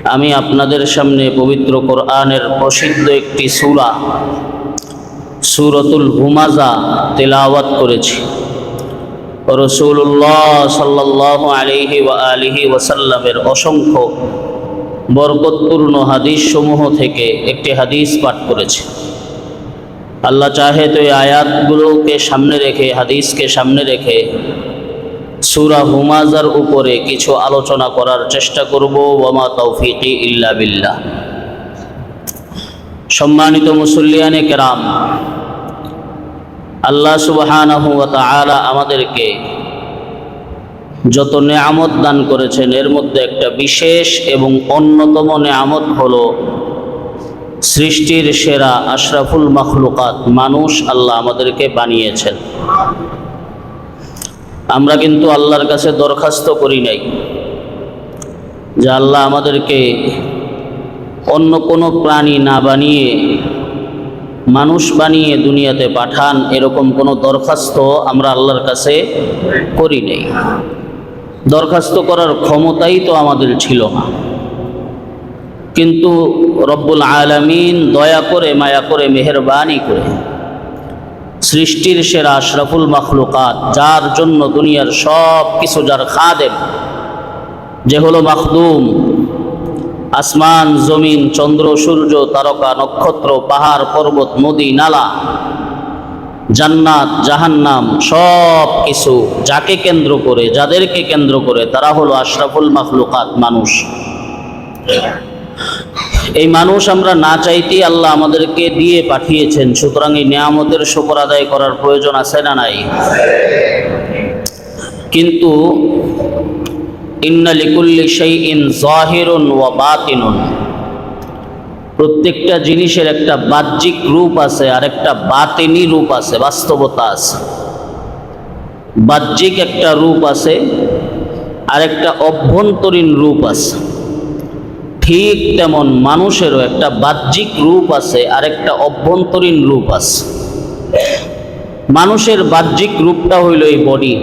আমি আপনাদের সামনে পবিত্র কোরআনের প্রসিদ্ধ একটি সূরা সূরাতুল হুমাযা তেলাওয়াত করেছি। রাসূলুল্লাহ সাল্লাল্লাহু আলাইহি ওয়া আলিহি ওয়াসাল্লামের অসংখ্য বরকতপূর্ণ হাদিস সমূহ থেকে একটি হাদিস পাঠ করেছি। আল্লাহ চাহে তো এই আয়াতগুলোকে সামনে রেখে, হাদিসকে সামনে রেখে সূরা হুমাযার উপরে কিছু আলোচনা করার চেষ্টা করব। ওয়ামা তৌফিকি ইল্লা বিল্লাহ। সম্মানিত মুসল্লিয়ানে কেরাম, আল্লাহ সুবহানাহু ওয়া তাআলা আমাদেরকে যত নেয়ামত দান করেছেন, এর মধ্যে একটা বিশেষ এবং অন্যতম নেয়ামত হলো সৃষ্টির সেরা আশরাফুল মাখলুকাত মানুষ আল্লাহ আমাদেরকে বানিয়েছেন। আমরা কিন্তু আল্লাহর কাছে দরখাস্ত করি নাই যে আল্লাহ আমাদেরকে অন্য কোনো প্রাণী না বানিয়ে মানুষ বানিয়ে দুনিয়াতে পাঠান, এরকম কোনো দরখাস্ত আমরা আল্লাহর কাছে করি নাই। দরখাস্ত করার ক্ষমতাই তো আমাদের ছিল না। কিন্তু রব্বুল আলামিন দয়া করে, মায়া করে, মেহেরবানি করে সৃষ্টির সেরা আশরাফুল মাখলুকাত, যার জন্য দুনিয়ার সব কিছু, যার খাদেম, যে হলো মাখদুম, আসমান জমিন, চন্দ্র সূর্য, তারকা নক্ষত্র, পাহাড় পর্বত, নদী নালা, জান্নাত জাহান্নাম, সব কিছু যাকে কেন্দ্র করে, যাদেরকে কেন্দ্র করে, তারা হলো আশরাফুল মাখলুকাত মানুষ। এই মানুষ আমরা না চাইতেই আল্লাহ আমাদেরকে দিয়ে পাঠিয়েছেন। সুতরাং এই নিয়ামতের শুকর আদায় করার প্রয়োজন আছে না নাই? কিন্তু ইন্না লিকুল্লি শাইইন যাহিরুন ওয়া বাতিনুন, প্রত্যেকটা জিনিসের একটা বাহ্যিক রূপ আছে আর একটা বাতিনি রূপ আছে, বাস্তবতা আছে। বাহ্যিক একটা রূপ আছে আর একটা অভ্যন্তরীণ রূপ আছে। ঠিক তেমন মানুষেরও একটা বাহ্যিক রূপ আছে আর একটা অভ্যন্তরীণ রূপ আছে। মানুষের বাহ্যিক রূপটা হইল এই বডি,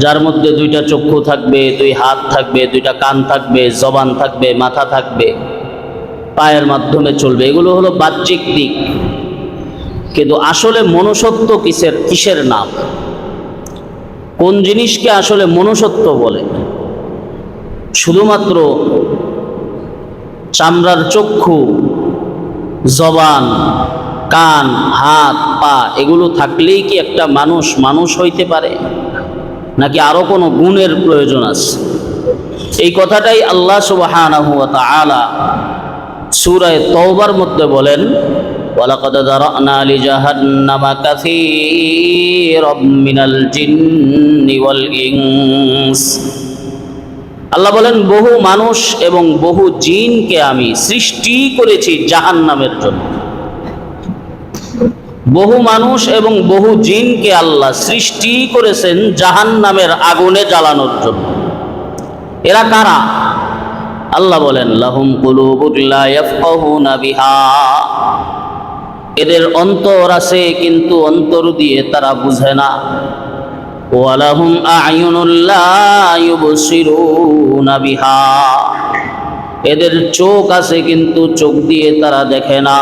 যার মধ্যে দুইটা চক্ষু থাকবে, দুই হাত থাকবে, দুইটা কান থাকবে, জবান থাকবে, মাথা থাকবে, পায়ের মাধ্যমে চলবে। এগুলো হলো বাহ্যিক দিক। কিন্তু আসলে মনুষ্যত্ব কিসের নাম? কোন জিনিসকে আসলে মনুষ্যত্ব বলে? শুধুমাত্র চামড়ার চক্ষু, জবান, কান, হাত, পা এগুলো থাকলেই কি একটা মানুষ মানুষ হইতে পারে, নাকি আরো কোনো গুণের প্রয়োজন আছে? এই কথাটাই আল্লাহ সুবহানাহু ওয়া তাআলা সূরা তাওবার মধ্যে বলেন, ওয়ালাকাদ যারানা লিজাহান্নামা কাসীরাম মিনাল জিন্নি ওয়াল ইনস। আল্লাহ বলেন, বহু মানুষ এবং বহু জিনকে আমি সৃষ্টি করেছি জাহান্নামের জন্য। বহু মানুষ এবং বহু জিনকে আল্লাহ সৃষ্টি করেছেন জাহান্নামের আগুনে জ্বালানোর জন্য। এরা কারা? আল্লাহ বলেন, লাহুম কুলুবুন লা ইয়াফকাহুনা বিহা, এদের অন্তর আছে কিন্তু অন্তর দিয়ে তারা বুঝে না। ওয়ালাহুম আ'য়ুনুন লা ইউবসিরুনা বিহা, এদের চোখ আছে কিন্তু চোখ দিয়ে তারা দেখে না।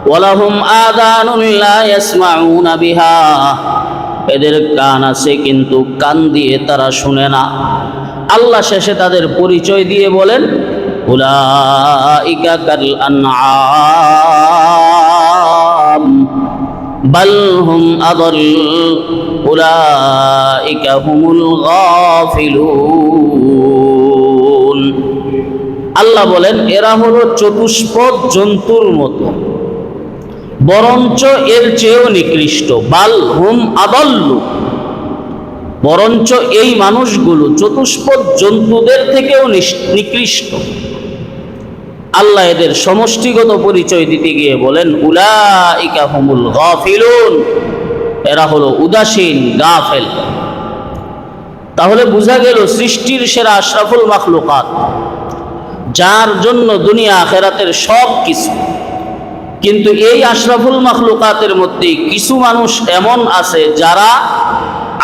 ওয়ালাহুম আযানুন লা ইয়াসমাউনা বিহা, এদের কান আছে কিন্তু কান দিয়ে তারা শুনে না। আল্লাহ শেষে তাদের পরিচয় দিয়ে বলেন, উলাইকা কাল আনআম বাল হুম আদাল উলাইকা হুমুল গাফিলুন। আল্লাহ বলেন, এরা হলো চতুষ্পদ জন্তুর মতো, বরঞ্চ এর চেয়েও নিকৃষ্ট। বাল হুম আদাল্লু, বরঞ্চ এই মানুষগুলো চতুষ্পদ জন্তুদের থেকেও নিকৃষ্ট। আল্লাহ এদের সমষ্টিগত পরিচয় দিতে গিয়ে বলেন, উলাইকা হুমুল গাফিলুন, এরা হলো উদাসীন, গাফেল। তাহলে বোঝা গেল সৃষ্টির সেরা আশরাফুল মাখলুকাত, যার জন্য দুনিয়া আখেরাতের সব কিছু। কিন্তু এই আশরাফুল মাখলুকাতের মধ্যে কিছু মানুষ এমন আছে যারা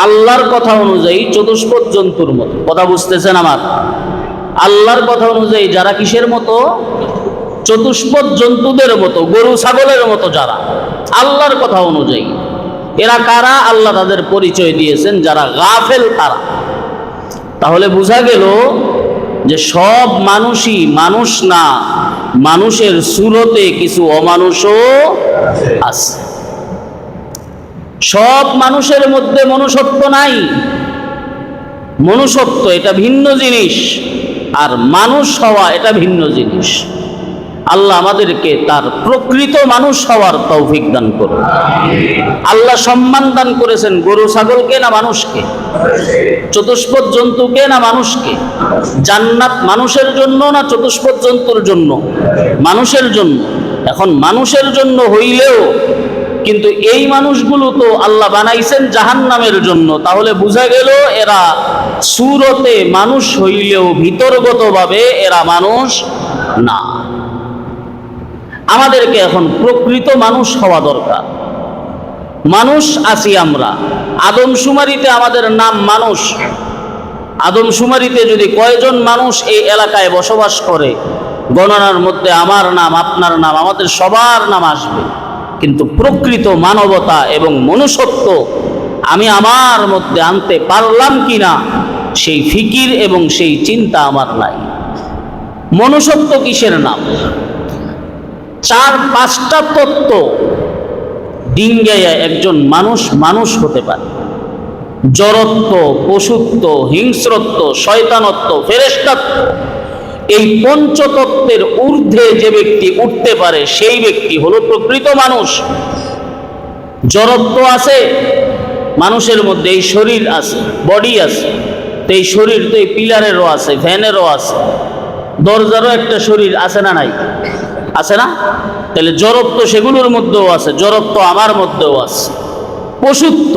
আল্লাহর কথা অনুযায়ী চতুষ্পদ জন্তুর মতো। কথা বুঝতেছেন আমার? আল্লাহর কথা অনুযায়ী যারা কিসের মতো? চতুষ্পদ জন্তুদের মতো, গরু ছাগলের মতো যারা, আল্লাহর কথা অনুযায়ী। এরা কারা? আল্লাহ তাদের পরিচয় দিয়েছেন, যারা গাফেল তারা। তাহলে বোঝা গেল যে সব মানুষই মানুষ না, মানুষের সুরতে কিছু অমানুষও আছে। সব মানুষের মধ্যে মনুষ্যত্ব নাই। মনুষ্যত্ব এটা ভিন্ন জিনিস, আর মানুষ হওয়া এটা ভিন্ন জিনিস। আল্লাহ আমাদেরকে তার প্রকৃত মানুষ হওয়ার তৌফিক দান করুন। আল্লাহ সম্মান দান করেছেন গরু ছাগলকে না মানুষকে? চতুষ্পদ জন্তুকে না মানুষকে? জান্নাত মানুষের জন্য না চতুষ্পদ জন্তুর জন্য? মানুষের জন্য। এখন মানুষের জন্য হইলেও কিন্তু এই মানুষগুলো তো আল্লাহ বানাইছেন জাহান্নামের জন্য। তাহলে বোঝা গেল এরা সুরতে মানুষ হইলেও ভিতরগতভাবে এরা মানুষ না। আমাদেরকে এখন প্রকৃত মানুষ হওয়া দরকার। মানুষ আছি আমরা, আদমশুমারিতে আমাদের নাম মানুষ। আদমশুমারিতে যদি কয়জন মানুষ এই এলাকায় বসবাস করে, গণনার মধ্যে আমার নাম, আপনার নাম, আমাদের সবার নাম আসবে। কিন্তু প্রকৃত মানবতা এবং মনুষ্যত্ব আমি আমার মধ্যে আনতে পারলাম কিনা সেই ফিকির এবং সেই চিন্তা আমার নাই। মনুষ্যত্ব কিসের নাম? 4-5টা তত্ত্ব ডিঙ্গাইয়া একজন মানুষ মানুষ হতে পারে। জড়ত্ব, পশুত্ব, হিংস্রত্ব, শয়তানত্ব, ফেরেশতাত্ব, এই পঞ্চতত্ত্বের ঊর্ধ্বে যে ব্যক্তি উঠতে পারে সেই ব্যক্তি হলো প্রকৃত মানুষ। জড়ত্ব আছে মানুষের মধ্যে, এই শরীর আছে, বডি আছে। তো এই শরীর তো এই পিলারেরও আছে, ফ্যানেরও আছে, দরজারও একটা শরীর আছে না নাই? আছে না? তাহলে জড়ত্ব সেগুলোর মধ্যেও আছে, জড়ত্ব আমার মধ্যেও আছে। পশুত্ব,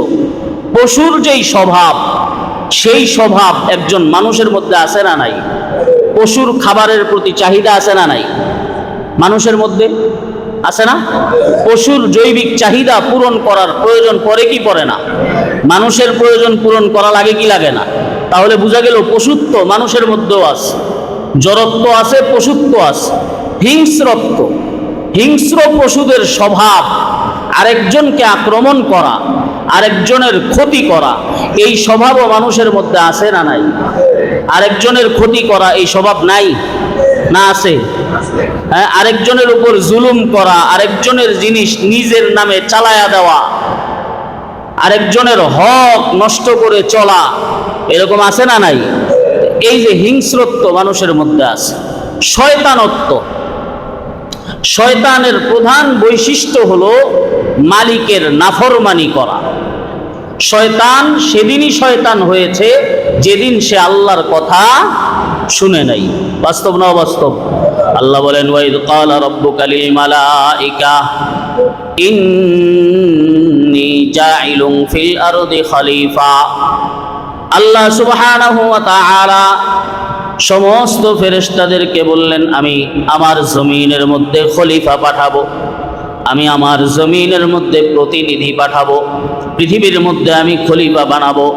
পশুর যেই স্বভাব সেই স্বভাব একজন মানুষের মধ্যে আছে না নাই? পশুর খাবারের প্রতি চাহিদা আছে না নাই? মানুষের মধ্যে আছে না? পশুর জৈবিক চাহিদা পূরণ করার প্রয়োজন পড়ে কি পড়ে না? মানুষের প্রয়োজন পূরণ করা লাগে কি লাগে না? তাহলে বোঝা গেল পশুত্ব মানুষের মধ্যেও আছে, জড়ত্ব আছে, পশুত্ব আছে। হিংস্রত্ব, হিংস্র পশুদের স্বভাব আরেকজনকে আক্রমণ করা, আরেকজনের ক্ষতি করা, এই স্বভাবও মানুষের মধ্যে আছে না নাই? আরেকজনের ক্ষতি করা এই স্বভাব নাই না আছে? হ্যাঁ, আরেকজনের উপর জুলুম করা, আরেকজনের জিনিস নিজের নামে চালায়া দেওয়া, আরেকজনের হক নষ্ট করে চলা, এরকম আছে না নাই? এই যে হিংস্রত্ব মানুষের মধ্যে আছে। শয়তানত্ব, শয়তানের প্রধান বৈশিষ্ট্য হলো মালিকের নাফরমানি করা। শয়তান সেদিনই শয়তান হয়েছে যেদিন সে আল্লাহর কথা শুনে নাই। বাস্তব না অবাস্তব? আল্লাহ বলেন, ওয়াইদ ক্বালা রাব্বুকা লিল মালাইকা ইন্নী জাইলুন ফিল আরদি খলিফা। আল্লাহ সুবহানাহু ওয়া তাআলা সমস্ত ফেরেশতাদেরকে বললেন, আমি আমার জমিনের মধ্যে খলিফা পাঠাবো, আমি আমার জমিনের মধ্যে প্রতিনিধি পাঠাবো, পৃথিবীর মধ্যে আমি খলিফা বানাবো।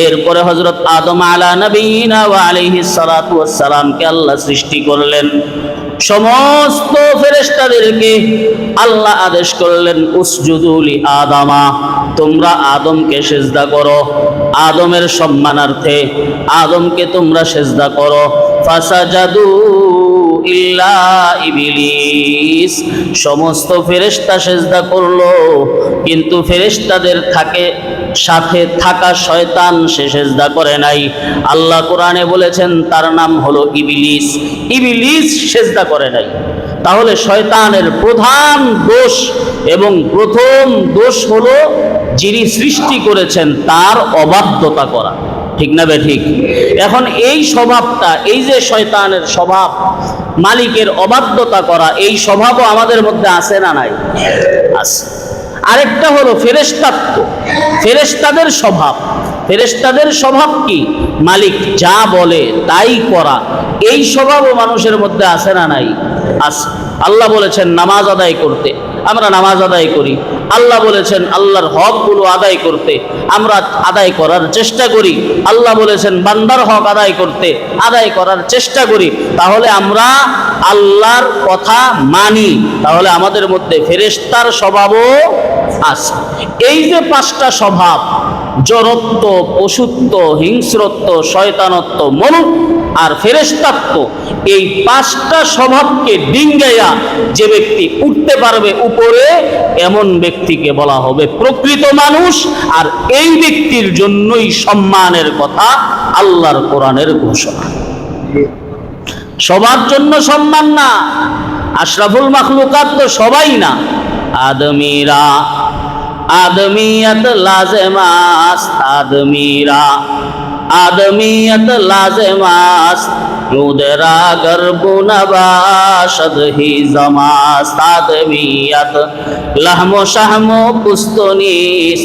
এরপরে হযরত আদম আলা নবিয়িনা ওয়া আলাইহিস সালাতু ওয়াস সালামকে আল্লাহ সৃষ্টি করলেন। সমস্ত ফেরেশতাদেরকে আল্লাহ আদেশ করলেন, উসজুদু লি আদামা, তোমরা আদমকে সিজদা করো, আদমের সম্মানার্থে আদমকে তোমরা সিজদা করো। ফাসাজাদু ইল্লা ইবলিস, সমস্ত ফেরেশতা সিজদা করলো, কিন্তু ফেরেশতাদের সাথে থাকা শয়তান সে সিজদা করে নাই। আল্লাহ কোরআনে বলেছেন তার নাম হলো ইবলিস। ইবলিস সিজদা করে নাই। তাহলে শয়তানের প্রধান দোষ এবং প্রথম দোষ হলো যিনি সৃষ্টি করেছেন তার অবাধ্যতা করা। ঠিক না বে ঠিক? এখন এই স্বভাবটা, এই যে শয়তানের স্বভাব মালিকের অবাধ্যতা করা, এই স্বভাবও আমাদের মধ্যে আছে না নাই? আছে। আরেকটা হলো ফেরেশতাত্ব, ফেরেশতাদের স্বভাব। ফেরেশতাদের স্বভাব কি? মালিক যা বলে তাই করা, এই স্বভাবও মানুষের মধ্যে আছে না নাই? আছে। আল্লাহ বলেছেন নামাজ আদায় করতে, আমরা নামাজ আদায় করি। আল্লাহ বলেছেন আল্লাহর হকগুলো আদায় করতে, আমরা আদায় করার চেষ্টা করি। আল্লাহ বলেছেন বান্দার হক আদায় করতে, আদায় করার চেষ্টা করি, তাহলে আমরা আল্লাহর কথা মানি, তাহলে আমাদের মধ্যে ফেরেশতার স্বভাবও আছে। এই যে পাঁচটা স্বভাব, জড়ত্ব, পশুত্ব, হিংস্রত্ব, শয়তানত্ব, মনুষ্য আর ফেরেশতাত্ব, এই পাঁচটা স্বভাবকে ডিঙ্গাইয়া যে ব্যক্তি উঠতে পারবে উপরে, এমন ব্যক্তিকে বলা হবে প্রকৃত মানুষ। আর এই ব্যক্তির জন্যই সম্মানের কথা আল্লাহর কোরআনের ঘোষণা। সবার জন্য সম্মান না, আশরাফুল মাখলুকাত তো সবাই না। আদমিরা আদমিয়ত লাজেমাস, আদমিরা আদমিয়ত লাজেমাস, মুদরা গর্বুনবাশদ হি জমাস। আদমিয়ত লহমো শাহমো পুস্তনিস,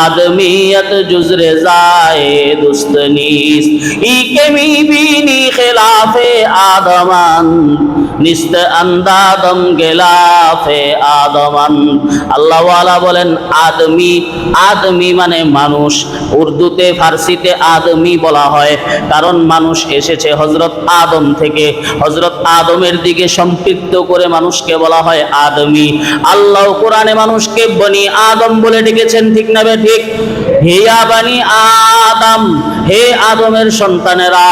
আদমিয়ত জুজরে জায়ে দুস্তনিস, ইকে মিবিনি খিলাফে আদমান, নিস্ত আন্দাদম গেলাফে আদমান। আল্লাহ ওয়ালা বলেন আদমি, আদমি মানে মানুষ। উর্দুতে ফার্সিতে আদমি বলা হয়, কারণ মানুষ এসেছে হযরত আদম থেকে, হযরত আদমের দিকে সম্পৃক্ত করে মানুষকে বলা হয় আদমি। আল্লাহ কোরআনে মানুষকে বনি আদম বলে ডেকেছেন, ঠিক না বে ঠিক? হিয়া বনি আদম, হে আদমের সন্তানেরা।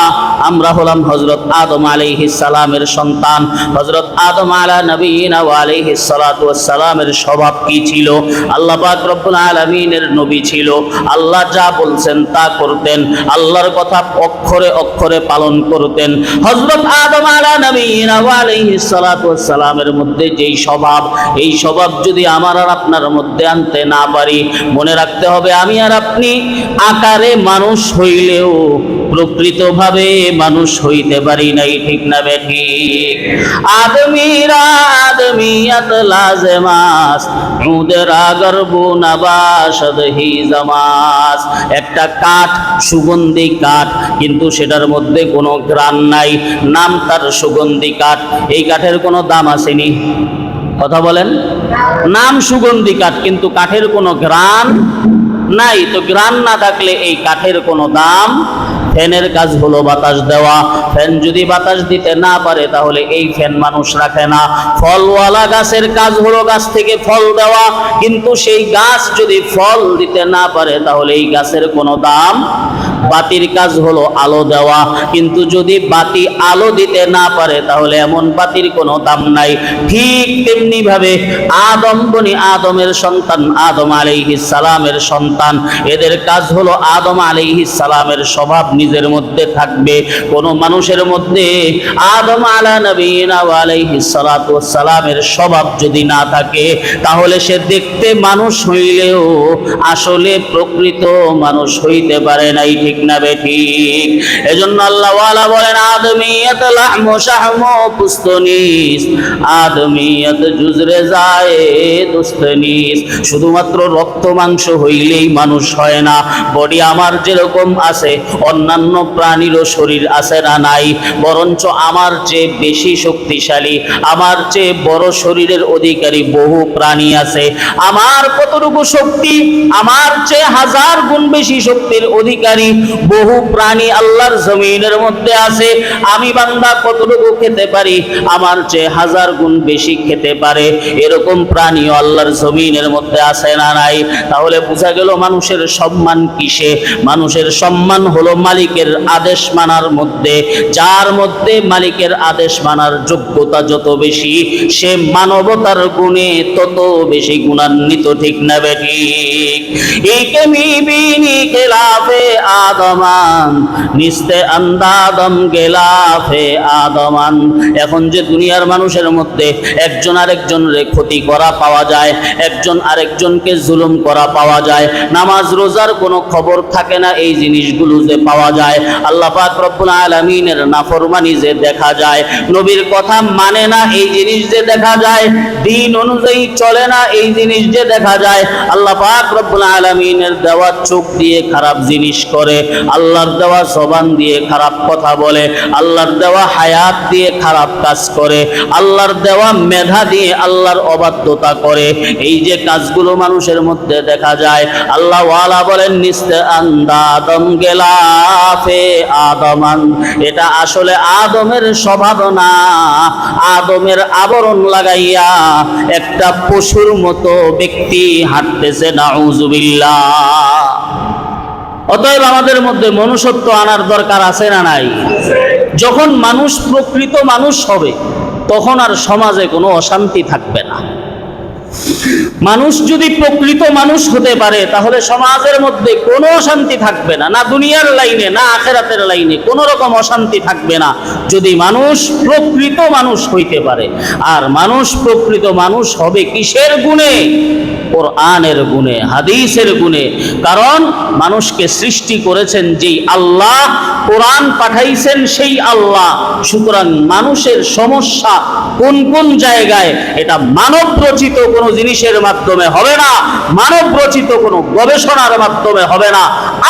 আমরা হলাম হযরত আদম আলাইহিস সালামের সন্তান। হযরত আদম আলা নবিয়িনা ওয়া আলাইহিস সালাতু ওয়াস সালামের স্বভাব কি ছিল? আল্লাহ পাক রব্বুল আলামিনের নবী ছিল। আল্লাহ যা বলছেন তা করতেন, আল্লাহর কথা অক্ষরে অক্ষরে পালন করতেন। হযরত আদম আলা নবিয়িনা ওয়া আলাইহিস সালাতু ওয়াস সালামের মধ্যে যেই স্বভাব, এই স্বভাব যদি আমার আর আপনার মধ্যে আনতে না পারি, মনে রাখতে হবে আমি আর আপনি আকারে মানুষ হইলেও প্রকৃতভাবে মানুষ হইতে পারি নাই, ঠিক না বে ঠিক? আদমিরা আদমিয়ত লাজেমাস, মুদরা গর্বুনবাশদ হি জমাস। একটা কাঠ, সুগন্ধি কাঠ, কিন্তু সেটার মধ্যে কোনো ঘ্রাণ নাই, নাম তার সুগন্ধি কাঠ। এই কাঠের কোনো দাম আসেনি, কথা বলেন? নাম সুগন্ধি কাঠ, কিন্তু কাঠের কোনো ঘ্রাণ নাই। তো ঘ্রাণ না থাকলে এই কাঠের কোনো দাম। ফ্যানের কাজ হলো বাতাস দেওয়া, ফ্যান যদি বাতাস দিতে না পারে তাহলে এই ফ্যান মানুষ রাখে না। ফলওয়ালা গাছের কাজ হলো গাছ থেকে ফল দেওয়া, কিন্তু সেই গাছ যদি ফল দিতে না পারে তাহলে এই গাছের কোনো দাম। বাতির কাজ হলো আলো দেওয়া, কিন্তু যদি বাতি আলো দিতে না পারে তাহলে এমন বাতির কোনো দাম নাই। ঠিক তেমনি ভাবে আদম বনি আদমের সন্তান, আদম আলাইহিস সালামের সন্তান, এদের কাজ হলো আদম আলাইহিস সালামের স্বভাব নিজের মধ্যে থাকবে। কোন মানুষের মধ্যে আদম আলা নবিয়িনা ওয়া আলাইহিস সালাতু ওয়াস সালামের স্বভাব যদি না থাকে, তাহলে সে দেখতে মানুষ হইলেও আসলে প্রকৃত মানুষ হইতে পারে নাই, ঠিক না বে ঠিক? এজন্য আল্লাহ ওয়ালা বলেন আদমিয়ত লাহমু শাহমু পুস্তনিস, আদমিয়ত জুজরে জায়ে দুস্তনিস। শুধুমাত্র রক্ত মাংস হইলেই মানুষ হয় না। বডি আমার যেরকম আছে অন্যান্য প্রাণীরও শরীর আছে না নাই? বরঞ্চ আমার চেয়ে বেশি শক্তিশালী, আমার চেয়ে বড় শরীরের অধিকারী বহু প্রাণী আছে। আমার কতটুকু শক্তি, আমার চেয়ে 1000 গুণ বেশি শক্তির অধিকারী বহু প্রাণী আল্লাহর জমিনের মধ্যে আছে। আমি বান্দা কতটুকু খেতে পারি, আমার চেয়ে 1000 গুণ বেশি খেতে পারে এরকম প্রাণীও আল্লাহর জমিনের মধ্যে আছে না নাই? তাহলে বোঝা গেল মানুষের সম্মান কিসে? মানুষের সম্মান হলো মালিকের আদেশ মানার মধ্যে। যার মধ্যে মালিকের আদেশ মানার যোগ্যতা যত বেশি, সে মানবতার গুণে তত বেশি গুণান্বিত, ঠিক না বে ঠিক? একে মিবিনি খেলাফে আদমান, নিস্তে আন্দাদম গেলাফে আদমান। এখন যে দুনিয়ার মানুষের মধ্যে একজন আরেকজনের ক্ষতি করা পাওয়া যায়, একজন আরেকজনকে জুলুম করা পাওয়া যায়, নামাজ রোজার কোনো খবর থাকে না, এই জিনিসগুলো যে পাওয়া যায়, আল্লাহ পাক রব্বুল আলামিনের নাফরমানি যে দেখা যায়, নবীর কথা মানে না এই জিনিস যে দেখা যায়, দিন অনুযায়ী চলে না এই জিনিস যে দেখা যায়, আল্লাহ পাক রব্বুল আলামিনের দেওয়া চোখ দিয়ে খারাপ জিনিস করে, করে, আল্লাহর দেওয়া জবান দিয়ে খারাপ কথা বলে, আল্লাহর দেওয়া হায়াত দিয়ে খারাপ কাজ করে, আল্লাহর দেওয়া মেধা দিয়ে আল্লাহর অবাধ্যতা করে। এই যে কাজগুলো মানুষের মধ্যে দেখা যায়, আল্লাহ ওয়ালা বলেন নিস্তে আন্দাদম গেলাফে আদমান, এটা আসলে আদমের স্বভাব না। আদমের আবরণ লাগাইয়া একটা পশুর মতো ব্যক্তি হাঁটতেছে, নাউজুবিল্লাহ। অতএব আমাদের মধ্যে মনুষ্যত্ব আনার দরকার আছে না নাই? যখন মানুষ প্রকৃত মানুষ হবে তখন আর সমাজে কোনো অশান্তি থাকবে না। মানুষ যদি প্রকৃত মানুষ হতে পারে তাহলে সমাজের মধ্যে কোনো অশান্তি থাকবে না, না দুনিয়ার লাইনে না আখিরাতের লাইনে কোনো রকম অশান্তি থাকবে না, যদি মানুষ প্রকৃত মানুষ হইতে পারে। আর মানুষ প্রকৃত মানুষ হবে কিসের গুণে? কোরআনের গুণে, হাদিসের গুণে। কারণ মানুষকে সৃষ্টি করেছেন যেই আল্লাহ, কোরআন পাঠাইছেন সেই আল্লাহ। সুতরাং মানুষের সমস্যা কোন কোন জায়গায়, এটা মানব রচিত কোনো জিনিসের মাধ্যমে হবে না, মানব রচিত কোনো গবেষণার মাধ্যমে হবে না,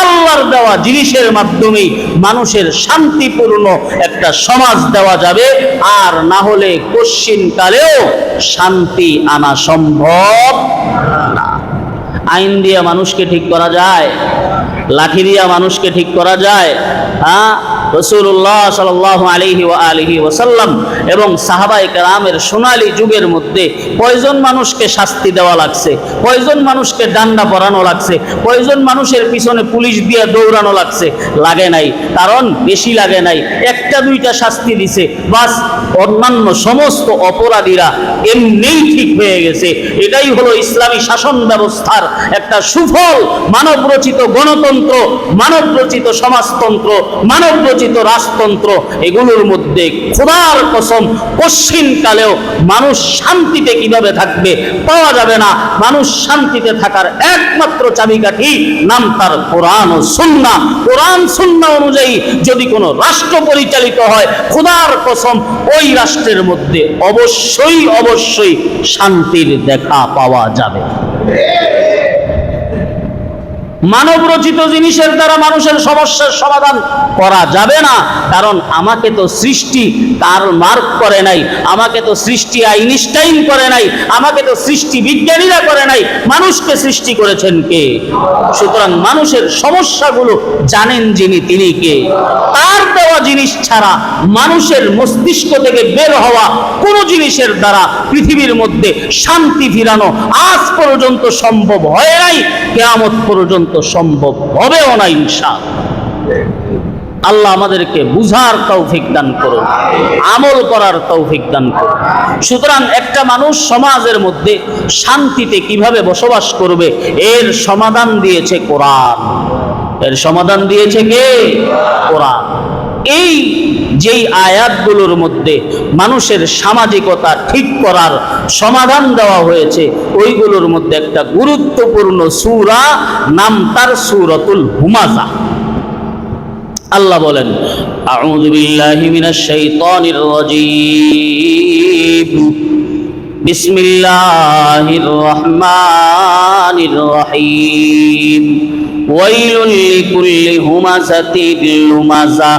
আল্লাহর দেওয়া জিনিসের মাধ্যমেই মানুষের শান্তিপূর্ণ একটা সমাজ দেওয়া যাবে। আর না হলে কশ্চিনকালেও শান্তি আনা সম্ভব না। আইন দিয়া মানুষকে ঠিক করা যায়? লাঠি দিয়া মানুষকে ঠিক করা যায়? রাসূলুল্লাহ সাল্লাল্লাহু আলাইহি ওয়া আলিহি ওয়াসাল্লাম এবং সাহাবায়ে কেরামের সোনালী যুগের মধ্যে কয়জন মানুষকে শাস্তি দেওয়া লাগছে, কয়জন মানুষকে ডান্ডা পরানো লাগছে, কয়জন মানুষের পিছনে পুলিশ দিয়ে দৌড়ানো লাগছে? লাগে নাই। কারণ বেশি লাগে নাই, একটা দুইটা শাস্তি দিছে, বাস অন্যান্য সমস্ত অপরাধীরা এমনিই ঠিক হয়ে গেছে। এটাই হলো ইসলামী শাসন ব্যবস্থার একটা সুফল। মানব রচিত গণতন্ত্র, মানব রচিত সমাজতন্ত্র, মানব রচিত রাজতন্ত্র, এগুলোর মধ্যে খোদার কসম কশ্চিনকালেও মানুষ শান্তিতে কিভাবে থাকবে পাওয়া যাবে না। মানুষ শান্তিতে থাকার একমাত্র চাবিকাঠি নাম তার কোরআন ও সুন্নাহ। কোরআন সুন্নাহ অনুযায়ী যদি কোনো রাষ্ট্র পরিচালিত হয়, খোদার কসম ওই রাষ্ট্রের মধ্যে অবশ্যই অবশ্যই শান্তির দেখা পাওয়া যাবে। মানব রচিত জিনিসের দ্বারা মানুষের সমস্যার সমাধান করা যাবে না। কারণ আমাকে তো সৃষ্টি কার্ল মার্কস করে নাই, আমাকে তো সৃষ্টি আইনস্টাইন করে নাই, আমাকে তো সৃষ্টি বিজ্ঞানীরা করে নাই, মানুষকে সৃষ্টি করেছেন কে? সুতরাং মানুষের সমস্যাগুলো জানেন যিনি, তিনি কে? তার দেওয়া জিনিস ছাড়া মানুষের মস্তিষ্ক থেকে বের হওয়া কোনো জিনিসের দ্বারা পৃথিবীর মধ্যে শান্তি ফিরানো আজ পর্যন্ত সম্ভব হয় নাই, কিয়ামত পর্যন্ত সম্ভব হবেও না ইনশাআল্লাহ। আল্লাহ আমাদেরকে বুঝার তৌফিক দান করুন, আমল করার তৌফিক দান করুন। সুতরাং একটা মানুষ সমাজের মধ্যে শান্তিতে কিভাবে বসবাস করবে এর সমাধান দিয়েছে কোরআন। এর সমাধান দিয়েছে কে? কোরআন। এই যেই আয়াতগুলোর মধ্যে মানুষের সামাজিকতা ঠিক করার সমাধান দেওয়া হয়েছে, ওইগুলোর মধ্যে একটা গুরুত্বপূর্ণ সূরা, নাম তার সূরাতুল হুমাযা। আল্লাহ বলেন, আউযু বিল্লাহি মিনাশ শাইতানির রাজীম, বিসমিল্লাহির রহমানির রহিম, ওয়াইলুল লিকুল্লি হুমাযাতিল লুমাযা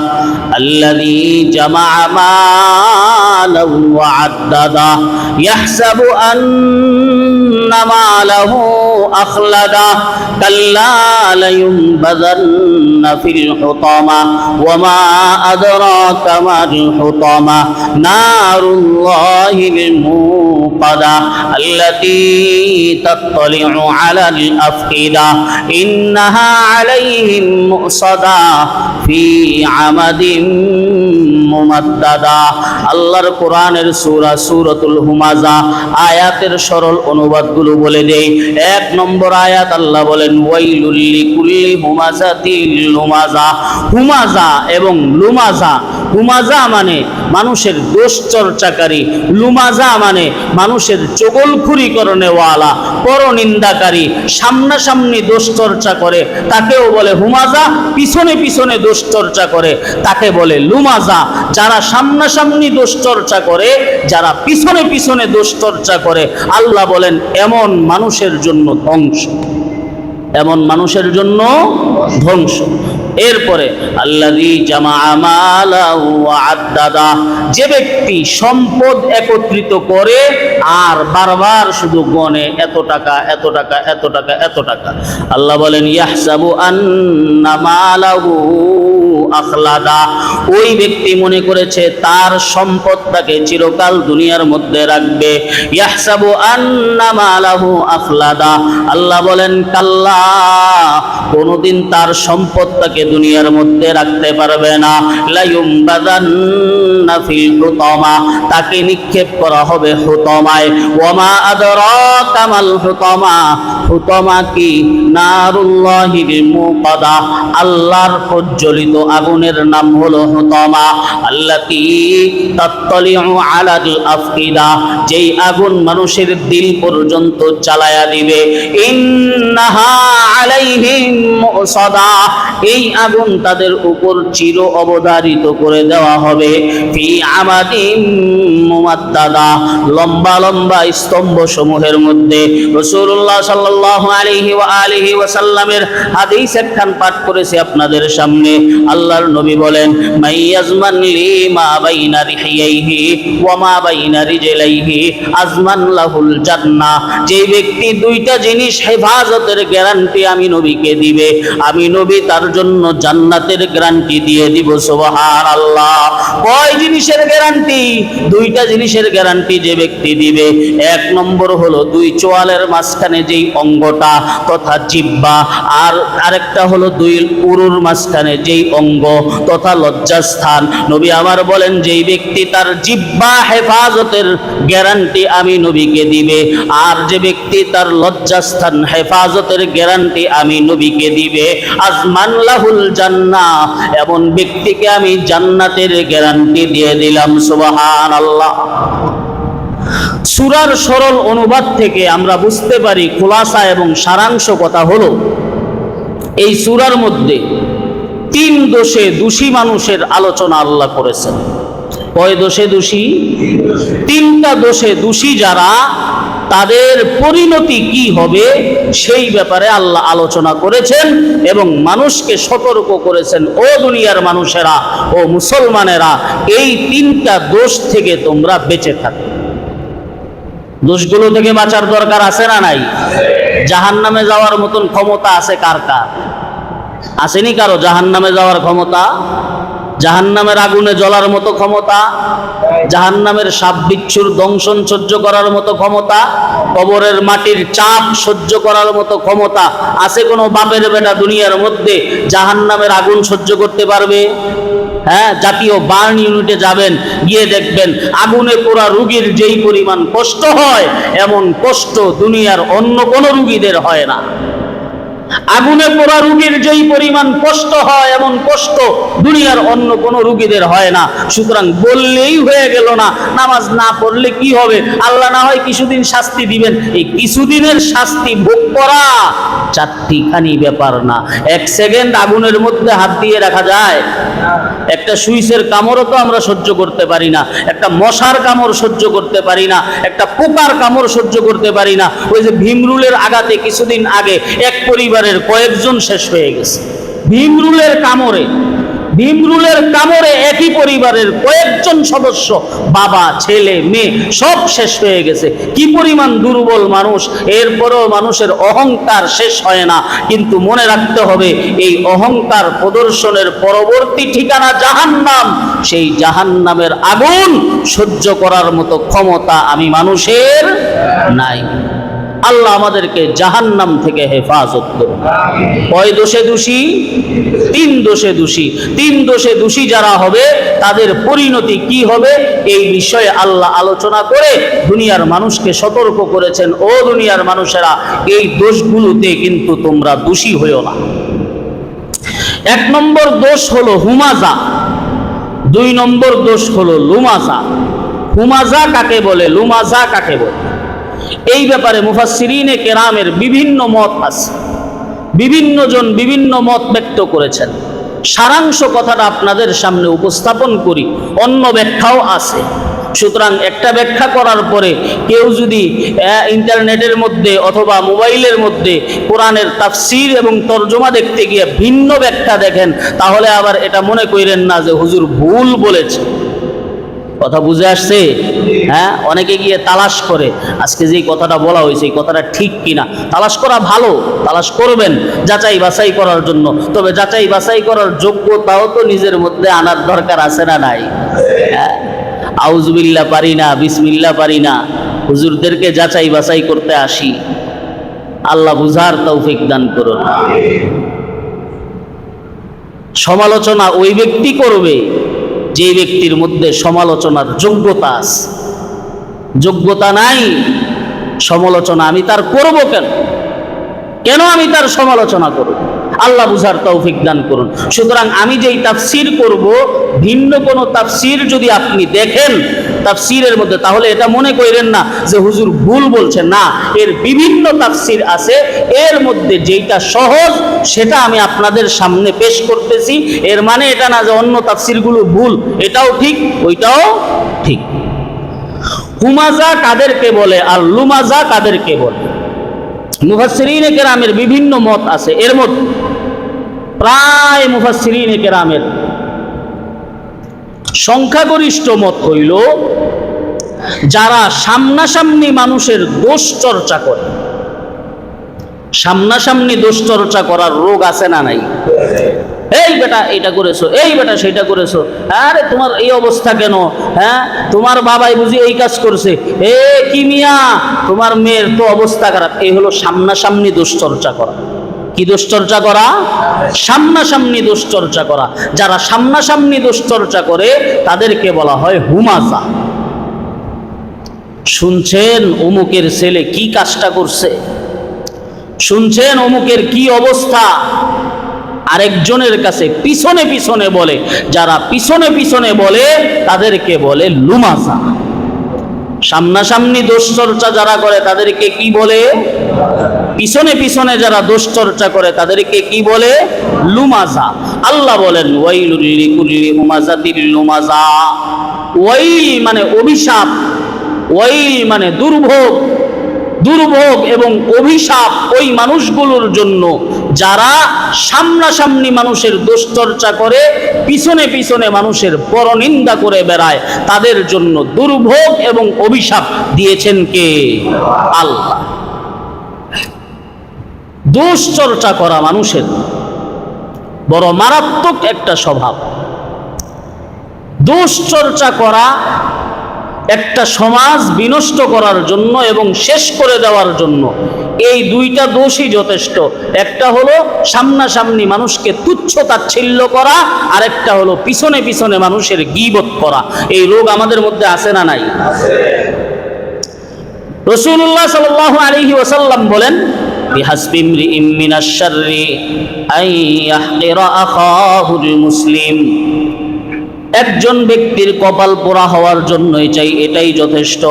আল্লাযী জামা'a মালান ওয়া আদ্দাদা ইয়াহসাবু আন্না মালাহু আখলাদা কাল্লা লায়ুনবাযান্না ফিল হুতামা ওয়া মা আদরাকা মাল হুতামা নারুল্লাহিল মুকাদা আল্লাতী তাত্তালি'ু আলাল আফইদা ইন্নাহা আলাইহিম মুসাদা ফি আমাদিন মুমাদ্দাদা। আল্লাহর কোরআনের সূরা সূরাতুল হুমাযা। আয়াতের সরল অনুবাদগুলো বলে দেই। 1 নম্বর আয়াত আল্লাহ বলেন, ওয়াইলুল লিকুল্লি হুমাযাতিল লুমাযা। হুমাযা এবং লুমাযা, হুমাযা মানে মানুষের দোষ চর্চাকারী, লুমাযা মানে মানুষের চগলখুরি করনেওয়ালা, পরনিন্দাকারী, সামনাসামনি দোষ চর্চা করে তাকেও বলে হুমাযা, পিছনে পিছনে দোষ চর্চা করে তাকে বলে লুমাযা। যারা সামনাসামনি দোষ চর্চা করে, যারা পিছনে পিছনে দোষ চর্চা করে, আল্লাহ বলেন এমন মানুষের জন্য ধ্বংস। এমন মানুষের জন্য ধ্বংস। এরপরে আল্লাযী জামাআ মালাহু ওয়া আদ্দাদা, যে ব্যক্তি সম্পদ একত্রিত করে আর বারবার শুধু গণে এত টাকা এত টাকা এত টাকা এত টাকা। আল্লাহ বলেন ইয়াহসাবু আন্না মালাহু আখলাদা, ওই ব্যক্তি মনে করেছে তার সম্পদটাকে চিরকাল দুনিয়ার মধ্যে রাখবে। ইয়াহসাবু আন্না মালাহু আখলাদা, আল্লাহ বলেন কাল্লা, কোনদিন তার সম্পদটাকে দুনিয়ার মধ্যে রাখতে পারবে না। লায়ুমবাযান্না ফিল হুতামা, তাকে নিক্ষেপ করা হবে হুতামায়। ওয়ামা আদরাকা মাল হুতামা, হুতামা কি? নারুল্লাহিল মুকাদা, আল্লাহর প্রজ্বলিত আগুনের নাম হলো হুতামা। আল্লাতী তাত্তালিউ আলাল আফকিদা, যেই আগুন মানুষের দিল পর্যন্ত জ্বালায়া দিবে। ইন্নাহা আলাইহিম মুসাদা, এই আগুন তাদের উপর চির অবধারিত করে দেওয়া হবে। ফি আমাদিন মুমাদ্দাদা, লম্বা লম্বা স্তম্ভ সমূহের মধ্যে। রাসূলুল্লাহ সাল্লাল্লাহু আলাইহি ওয়া আলিহি ওয়াসাল্লামের হাদিস একখান পাঠ করেছে আপনাদের সামনে। আল্লাহর নবী বলেন মাইয়াজমান লি মা বাইনা রিহিয়াইহি ওয়া মা বাইনা রিজলাইহি আজমান লাহুল জান্নাহ, যে ব্যক্তি দুইটা জিনিস হেফাজতের গ্যারান্টি আমি নবীকে দিবে, আমি নবী তার জন্য জান্নাতের গ্যারান্টি দিয়ে দিব। সুবহানাল্লাহ। কয় জিনিসের গ্যারান্টি? দুইটা জিনিসের গ্যারান্টি যে ব্যক্তি দিবে। এক নম্বর হলো দুই চোয়ালের মাঝখানে যেই অঙ্গটা তথা জিহ্বা, আর আরেকটা হলো দুই উরুর মাঝখানে যেই অঙ্গ তথা লজ্জাস্থান। নবী আমার বলেন যেই ব্যক্তি তার জিহ্বা হেফাজতের গ্যারান্টি আমি নবীকে দিবে, আর যে ব্যক্তি তার লজ্জাস্থান হেফাজতের গ্যারান্টি আমি নবীকে দিবে, আজমান লাহুল জান্নাহ, এমন ব্যক্তিকে আমি জান্নাতের গ্যারান্টি দিয়ে দিলাম। সুবহানাল্লাহ। সূরার সরল অনুবাদ থেকে আমরা বুঝতে পারি খুলাসা এবং সারাংশ কথা হলো, এই সূরার মধ্যে তিন দোষে দোষী মানুষের আলোচনা আল্লাহ করেছেন। কয় দোষে দোষী? তিনটা দোষে দোষী যারা, তাদের পরিণতি কি হবে সেই ব্যাপারে আল্লাহ আলোচনা করেছেন এবং মানুষকে সতর্ক করেছেন, ও দুনিয়ার মানুষেরা, ও মুসলমানেরা, এই তিনটা দোষ থেকে তোমরা বেঁচে থাকো। দোষগুলো থেকে বাঁচার দরকার আছে না নাই? জাহান্নামে যাওয়ার মতন ক্ষমতা আছে কার কার? আসেনি কারো জাহান্নামে যাওয়ার ক্ষমতা? জাহান্নামের আগুনে জ্বলার মতো ক্ষমতা? জাহান্নামের সাপ বিচ্ছুর দংশন সহ্য করার মতো ক্ষমতা? কবরের মাটির চাপ সহ্য করার মতো ক্ষমতা আছে কোনো বাপের বেটা দুনিয়ার মধ্যে জাহান্নামের আগুন সহ্য করতে পারবে? হ্যাঁ, জাতীয় বার্ন ইউনিটে যাবেন, গিয়ে দেখবেন আগুনে পোড়া রোগীর যেই পরিমাণ কষ্ট হয় এমন কষ্ট দুনিয়ার অন্য কোনো রোগীদের হয় না। আগুনে পোড়া রোগীর যেই পরিমাণ কষ্ট হয় এমন কষ্ট দুনিয়ার অন্য কোনো রোগীদের হয় না। সুতরাং বললেই হয়ে গেল না, নামাজ না পড়লে কি হবে? আল্লাহ না হয় কিছুদিন শাস্তি দিবেন, এই কিছুদিনের শাস্তি ভোগ করা চারটিখানি ব্যাপার না। এক সেকেন্ড আগুনের মধ্যে হাত দিয়ে রাখা যায়? একটা সুইচের কামড়ও তো আমরা সহ্য করতে পারি না, একটা মশার কামড় সহ্য করতে পারি না, একটা পোকার কামড় সহ্য করতে পারি না। ওই যে ভীমরুলের আঘাতে কিছুদিন আগে এক পরিবারের কয়েকজন শেষ হয়ে গেছে ভীমরুলের কামড়ে। ভীমরুলের কামড়ে একই পরিবারের কয়েকজন সদস্য, বাবা ছেলে মেয়ে সব শেষ হয়ে গেছে। কি পরিমাণ দুর্বল মানুষ! এরপরও মানুষের অহংকার শেষ হয় না। কিন্তু মনে রাখতে হবে, এই অহংকার প্রদর্শনের পরবর্তী ঠিকানা জাহান্নাম। সেই জাহান্নামের আগুন সহ্য করার মতো ক্ষমতা আমি মানুষের নাই। আল্লাহ আমাদেরকে জাহান্নাম থেকে হেফাজত করুন। কয় দোষে দোষী? তিন দোষে দোষী। তিন দোষে দোষী যারা হবে তাদের পরিণতি কি হবে এই বিষয়ে আল্লাহ আলোচনা করে দুনিয়ার মানুষকে সতর্ক করেছেন, ও দুনিয়ার মানুষেরা, এই দোষগুলোতে কিন্তু তোমরা দোষী হইও না। এক নম্বর দোষ হলো হুমাজা, দুই নম্বর দোষ হলো লুমাজা। হুমাজা কাকে বলে, লুমাজা কাকে বলে, এই ব্যাপারে মুফাসসিরিনে কেরামের বিভিন্ন মত আছে, বিভিন্ন জন বিভিন্ন মত ব্যক্ত করেছেন। সারাংশ কথাটা আপনাদের সামনে উপস্থাপন করি, অন্য ব্যাখ্যাও আছে। সুতরাং একটা ব্যাখ্যা করার পরে কেউ যদি ইন্টারনেটের মধ্যে অথবা মোবাইলের মধ্যে কোরআনের তাফসীর এবং তরজমা দেখতে গিয়ে ভিন্ন ব্যাখ্যা দেখেন, তাহলে আবার এটা মনে করেন না যে হুজুর ভুল বলেছে। কথা বুঝে আসছে? হ্যাঁ, অনেকে গিয়ে তালাশ করে আজকে যে কথাটা বলা হয়েছে এই কথাটা ঠিক কিনা। তালাশ করা ভালো, তালাশ করবেন যাচাই বাছাই করার জন্য, তবে যাচাই বাছাই করার যোগ্যতাও তো নিজের মধ্যে আনার দরকার আছে না নাই? হ্যাঁ, আউযুবিল্লাহ পারি না, বিসমিল্লাহ পারি না, হুজুরদেরকে যাচাই বাছাই করতে আসি। আল্লাহ বুঝার তৌফিক দান করুন। সমালোচনা ওই ব্যক্তি করবে যে ব্যক্তির মধ্যে সমালোচনার যোগ্যতা আছে। যোগ্যতা নাই, সমালোচনা আমি তার করব কেন আমি তার সমালোচনা করব? আল্লাহ বুঝার তৌফিক দান করুন। সুতরাং আমি যেই তাফসীর করব, ভিন্ন কোনো তাফসীর যদি আপনি দেখেন তাফসীরের মধ্যে, তাহলে এটা মনে করেন না যে হুজুর ভুল বলছেন। না, এর বিভিন্ন তাফসীর আছে, এর মধ্যে যেইটা সহজ সেটা আমি আপনাদের সামনে পেশ করতেছি। এর মানে এটা না যে অন্য তাফসীরগুলো ভুল, এটাও ঠিক ওইটাও ঠিক। হুমাজা কাদেরকে বলে আর লুমাজা কাদেরকে বলে? মুফাসসিরিনে কেরামের বিভিন্ন মত আছে। এর মধ্যে প্রায় মুফাসসিরিনে কেরামের সংখ্যাগরিষ্ঠ মত হইল যারা সামনাসামনি মানুষের দোষ চর্চা করে। সামনাসামনি দোষ চর্চা করার রোগ আছে না নাই? এই বেটা এটা করেছো, এই বেটা সেটা করেছো, আরে তোমার এই অবস্থা কেন, হ্যাঁ তোমার বাবাই বুঝি এই কাজ করছে, এ কি মিয়া তোমার মেয়ের তো অবস্থা খারাপ। এই হলো সামনাসামনি দোষ চর্চা করা। কি দোষ চর্চা করা? সামনাসামনি দোষ চর্চা করা। যারা সামনাসামনি দোষ চর্চা করে তাদেরকে বলা হয় হুমাজা। শুনছেন অমুকের ছেলে কি কাজটা করছে, শুনছেন অমুকের কি অবস্থা, আরেকজনের কাছে পিছনে পিছনে বলে। যারা পিছনে পিছনে বলে তাদেরকে বলে লুমাজা। সামনাসামনি দোষ চর্চা যারা করে তাদেরকে কি বলে? পিছনে পিছনে যারা দোষ চর্চা করে তাদেরকে কি বলে? লুমাজা। আল্লাহ বলেন ওয়াইলুল লিকুল্লি হুমাজাতিল লুমাজা। ওয়াইল মানে অভিশাপ, ওয়াইল মানে দুর্ভোগ, দুর্ভোগ এবং অভিশাপ ওই মানুষগুলোর জন্য যারা সামনাসামনি মানুষের দোষ চর্চা করে, পিছনে পিছনে মানুষের পরনিন্দা করে বেড়ায়, তাদের জন্য দুর্ভোগ এবং অভিশাপ দিয়েছেন কে? আল্লাহ। দোষ চর্চা করা মানুষের বড় মারাত্মক একটা স্বভাব। দোষ চর্চা করা একটা সমাজ বিনষ্ট করার জন্য এবং শেষ করে দেওয়ার জন্য এই দুইটা দোষই যথেষ্ট। একটা হলো সামনাসামনি মানুষকে তুচ্ছ তাচ্ছিল্য করা, আর একটা হলো পিছনে পিছনে মানুষের গীবত করা। এই রোগ আমাদের মধ্যে আছে না নাই? রাসূলুল্লাহ সাল্লাল্লাহু আলাইহি ওয়াসাল্লাম বলেন বিহাসবি ইমরিইম মিনাশ শাররি আন ইয়াহকিরা আখাহুল মুসলিম। একজন ব্যক্তির কপাল পোড়া হওয়ার জন্যই চাই এটাই যথেষ্ট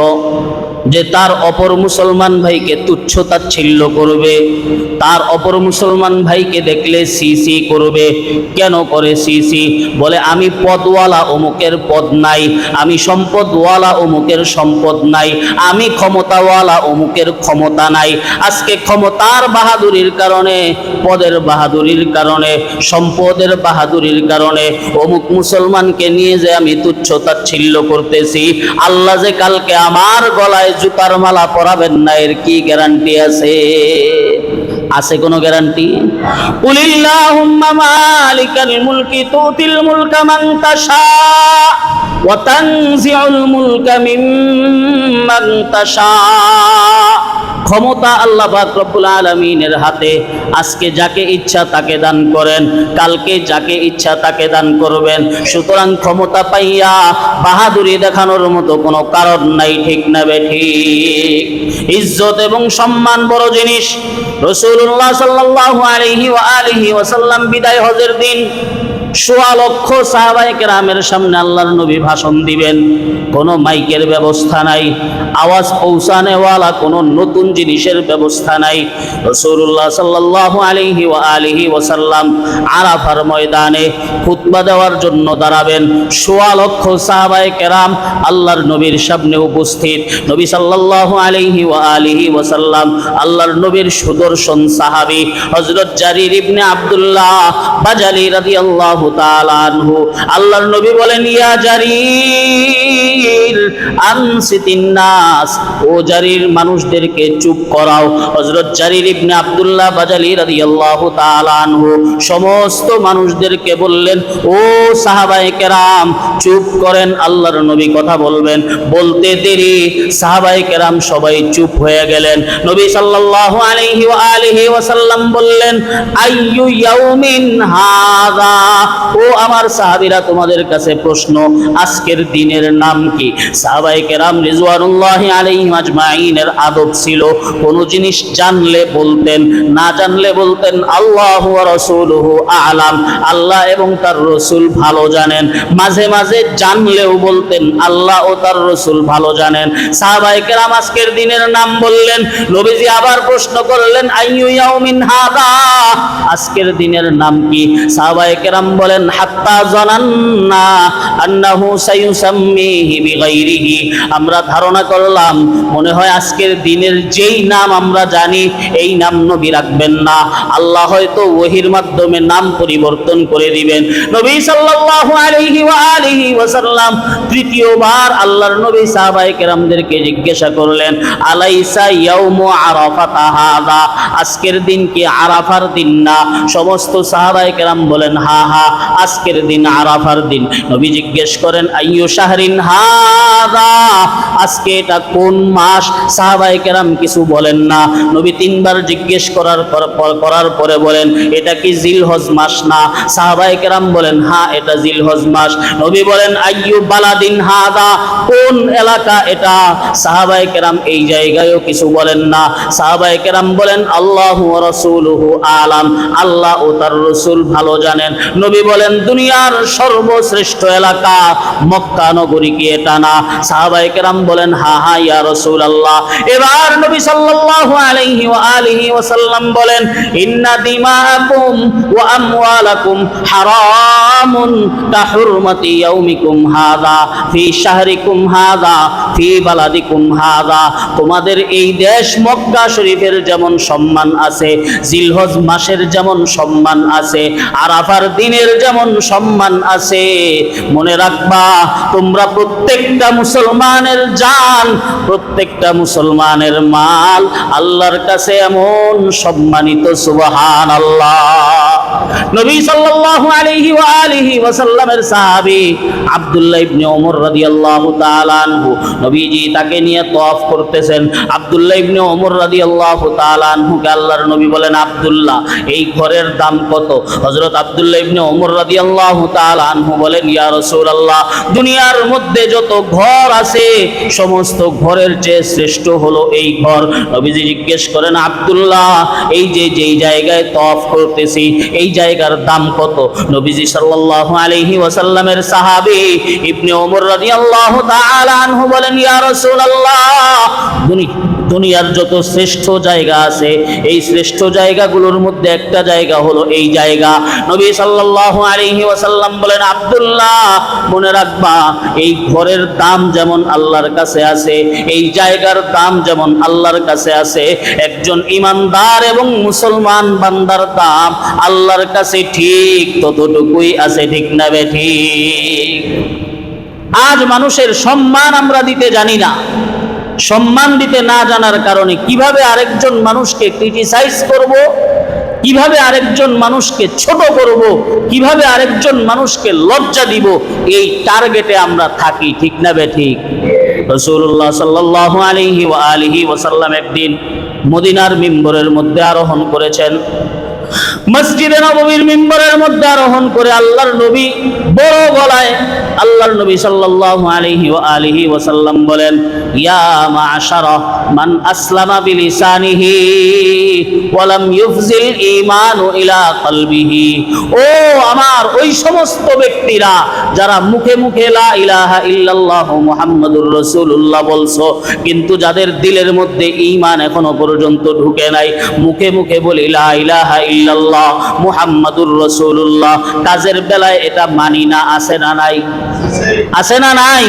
যে তার অপর মুসলমান ভাইকে তুচ্ছ তাচ্ছিল্য করবে, তার অপর মুসলমান ভাইকে দেখলে সিসি করবে। কেন করে সিসি? বলে আমি পদওয়ালা অমুকের পদ নাই, আমি সম্পদওয়ালা অমুকের সম্পদ নাই, আমি ক্ষমতাওয়ালা অমুকের ক্ষমতা নাই। আজকে ক্ষমতার বাহাদুরির কারণে, পদের বাহাদুরির কারণে, সম্পদের বাহাদুরির কারণে অমুক মুসলমানকে নিয়ে যে আমি তুচ্ছ তাচ্ছিল্য করতেছি, আল্লাহ যে কালকে আমার গলায় জুতার মালা পরাবেন না, এর কি গ্যারান্টি আছে? আছে কোনো গ্যারান্টি? কুলিল্লাহুম্মা মালিকাল মুলকি তুতিল মুলকা মান তাশা ওয়া তানজিউল মুলকা মিম্মান তাশা। ক্ষমতা আল্লাহ পাক রব্বুল আলামিনের হাতে। আজকে যাকে ইচ্ছা তাকে দান করেন, কালকে যাকে ইচ্ছা তাকে দান করবেন। সুতরাং ক্ষমতা পাইয়া বাহাদুরি দেখানোর মতো কোনো কারণ নাই, ঠিক না বেঠিক? ইজ্জত এবং সম্মান বড় জিনিস। রাসূলুল্লাহ সাল্লাল্লাহু আলাইহি ওয়া আলিহি ওয়াসাল্লাম বিদায় হজের দিন সোয়া লক্ষ সাহাবায়ে কেরামের সামনে আল্লাহর নবী ভাষণ দিবেন। কোনো মাইকের ব্যবস্থা নাই, আওয়াজ পৌঁছানেওয়ালা কোনো নতুন জিনিসের ব্যবস্থা নাই। রাসূলুল্লাহ সাল্লাল্লাহু আলাইহি ওয়াসাল্লাম আরাফার ময়দানে খুতবা দেওয়ার জন্য দাঁড়াবেন। সোয়া লক্ষ সাহাবায়ে কেরাম আল্লাহর নবীর সামনে উপস্থিত। নবী সাল্লাল্লাহু আলাইহি ওয়াসাল্লাম আল্লাহর নবীর সুদর্শন সাহাবী হযরত জারির ইবনে আব্দুল্লাহ বাজালি রাদিয়াল্লাহু তাআলা আনহু, আল্লাহর নবী বলেন, ইয়া জারির আনসিতিন নাস, ও জারির মানুষদেরকে চুপ করাও। হযরত জারির ইবনে আব্দুল্লাহ বাজালি রাদিয়াল্লাহু তাআলা আনহু সমস্ত মানুষদেরকে বললেন, ও সাহাবায়ে কেরাম চুপ করেন, আল্লাহর নবী কথা বলবেন। বলতে দেরি সাহাবায়ে কেরাম সবাই চুপ হয়ে গেলেন। নবী সাল্লাল্লাহু আলাইহি ওয়াসাল্লাম বললেন, আইয়ু ইয়াউমিন হাযা, ও আমার সাহাবীরা তোমাদের কাছে প্রশ্ন, আজকের দিনের নাম কি? সাহাবায়ে কেরাম রিজওয়ানুল্লাহি আলাইহিম আজমাইনের আদব ছিল, কোন জিনিস জানলে বলতেন, না জানলে বলতেন আল্লাহু ওয়া রাসূলুহু আ'লাম, আল্লাহ এবং তার রাসূল ভালো জানেন। মাঝে মাঝে জানলেও বলতেন আল্লাহ ও তার রাসূল ভালো জানেন। সাহাবায়ে কেরাম আজকের দিনের নাম বললেন। নবীজি আবার প্রশ্ন করলেন, আইয়ু ইয়াউমিন হাযা, আজকের দিনের নাম কি? সাহাবায়ে কেরাম বলেন, হাত্তা জানান্না আন্নাহু সায়ুসাম্মিহি বিগাইরিহি, আমরা ধারণা করলাম মনে হয় আজকের দিনের যেই নাম আমরা জানি এই নাম নবী রাখবেন না, আল্লাহ হয়তো ওহীর মাধ্যমে নাম পরিবর্তন করে দিবেন। নবী সাল্লাল্লাহু আলাইহি ওয়াসাল্লাম তৃতীয়বার আল্লাহর নবী সাহাবায়ে কেরামদেরকে জিজ্ঞাসা করলেন, আলাইসা ইয়াউমু আরাফাতা হাযা, আজকের দিন কি আরাফার দিন না? সমস্ত সাহাবায়ে কেরাম বলেন, হা হা, আজকের দিন আরাফার দিন। নবী জিজ্ঞেস করেন, আইয়ু শাহরিন হাযা, আজকে এটা কোন মাস? সাহাবায়ে কেরাম কিছু বলেন না। নবী তিনবার জিজ্ঞেস করার পরে বলেন, এটা কি জিলহজ মাস না? সাহাবায়ে কেরাম বলেন, হ্যাঁ এটা জিলহজ মাস। নবী বলেন, আইয়ু বালাদিন হাযা, কোন এলাকা এটা? সাহাবায়ে কেরাম এই জায়গায়ও কিছু বলেন না। সাহাবায়ে কেরাম বলেন, আল্লাহু ওয়া রাসূলুহু আ'লাম, আল্লাহ ও তার রাসূল ভালো জানেন। নবী বলেন, দুনিয়ার সর্বশ্রেষ্ঠ এলাকা মক্কা নগরী কি এটা না? সাহাবায়ে কেরাম বলেন, হ্যাঁ হ্যাঁ ইয়া রাসূলুল্লাহ। এবার নবী সাল্লাল্লাহু আলাইহি ওয়াসাল্লাম বলেন, ইন্না দিমাআকুম ওয়া আমওয়ালাকুম হারামুন কাহুরমাতি ইয়াউমিকুম হাযা ফি শাহরিকুম হাযা ফি বালাদিকুম হাযা, তোমাদের এই দেশ মক্কা শরীফের যেমন সম্মান আছে, জিলহজ মাসের যেমন সম্মান আছে, আরাফার দিনের যেমন সম্মান আছে, মনে রাখবা তোমরা প্রত্যেকটা মুসলমানের জান, প্রত্যেকটা মুসলমানের মাল আল্লাহর কাছে এমন সম্মানিত। সুবহানাল্লাহ। নবী সাল্লাল্লাহু আলাইহি ওয়াসাল্লামের সাহাবী আব্দুল্লাহ ইবনে ওমর রাদিয়াল্লাহু তাআলা আনহু, নবীজি তাকে নিয়ে তওয়াফ করতেছেন। আব্দুল্লাহ ইবনে ওমর রাদিয়াল্লাহু তাআলা আনহুকে আল্লাহর নবী বলেন, আব্দুল্লাহ এই ঘরের দাম কত? হযরত আব্দুল্লাহ ইবনে ওমর রাদিয়াল্লাহু তাআলা আনহু বলেন, ইয়া রাসূলুল্লাহ, দুনিয়ার মধ্যে যত ঘর আছে সমস্ত ঘরের চেয়ে শ্রেষ্ঠ হলো এই ঘর। নবীজি জিজ্ঞেস করেন, আব্দুল্লাহ এই যেই জায়গায় তওয়াফ করতেছি এই জায়গার দাম কত? নবীজি সাল্লাল্লাহু আলাইহি ওয়াসাল্লামের সাহাবী ইবনে ওমর রাদিয়াল্লাহু তাআলা আনহু বলেন, ইয়া রাসূলুল্লাহ, দুনিয়ার যত শ্রেষ্ঠ জায়গা আছে এই শ্রেষ্ঠ জায়গাগুলোর মধ্যে একটা জায়গা হলো এই জায়গা। নবী সাল্লাল্লাহু আলাইহি ওয়াসাল্লাম বলেন, আব্দুল্লাহ মনে রাখবা এই ঘরের দাম যেমন আল্লাহর কাছে আছে, এই জায়গার দাম যেমন আল্লাহর কাছে আছে, একজন ইমানদার এবং মুসলমান বান্দার দাম আল্লাহর কাছে ঠিক ততটুকুই আছে। ঠিক না বেঠিক? আজ মানুষের সম্মান আমরা দিতে জানি না। সম্মান দিতে না জানার কারণে কিভাবে আরেকজন মানুষকে ক্রিটিসাইজ করব, কিভাবে আরেকজন মানুষকে ছোট করব, কিভাবে আরেকজন মানুষকে লজ্জা দিব, এই টার্গেটে আমরা থাকি। ঠিক না বেঠিক? রাসূলুল্লাহ সাল্লাল্লাহু আলাইহি ওয়াসাল্লাম একদিন মদিনার মিম্বরের মধ্যে আরোহণ করেছেন। মসজিদে নববীর মিম্বরের মধ্যে আরোহণ করে আল্লাহর নবী বড় গলায় আল্লাহর নবী সাল্লাল্লাহু আলাইহি ওয়া আলিহি ওয়াসাল্লাম বলেন, ইয়া মা'শারা মান আসলামা বিলিসানিহি ওয়া লাম ইউফজিল ঈমানু ইলা কলবিহি। ও আমার ওই সমস্ত ব্যক্তিরা যারা মুখে মুখে লা ইলাহা ইল্লাল্লাহু মুহাম্মাদুর রাসূলুল্লাহ বলছো, কিন্তু যাদের দিলের মধ্যে ঈমান এখনো পর্যন্ত ঢুকে নাই, মুখে মুখে বলি লা ইলাহা ইল্লাল্লাহ মুহাম্মাদুর রাসূলুল্লাহ, কাজের বেলায় এটা মানি না, আছে না নাই? আছে না নাই?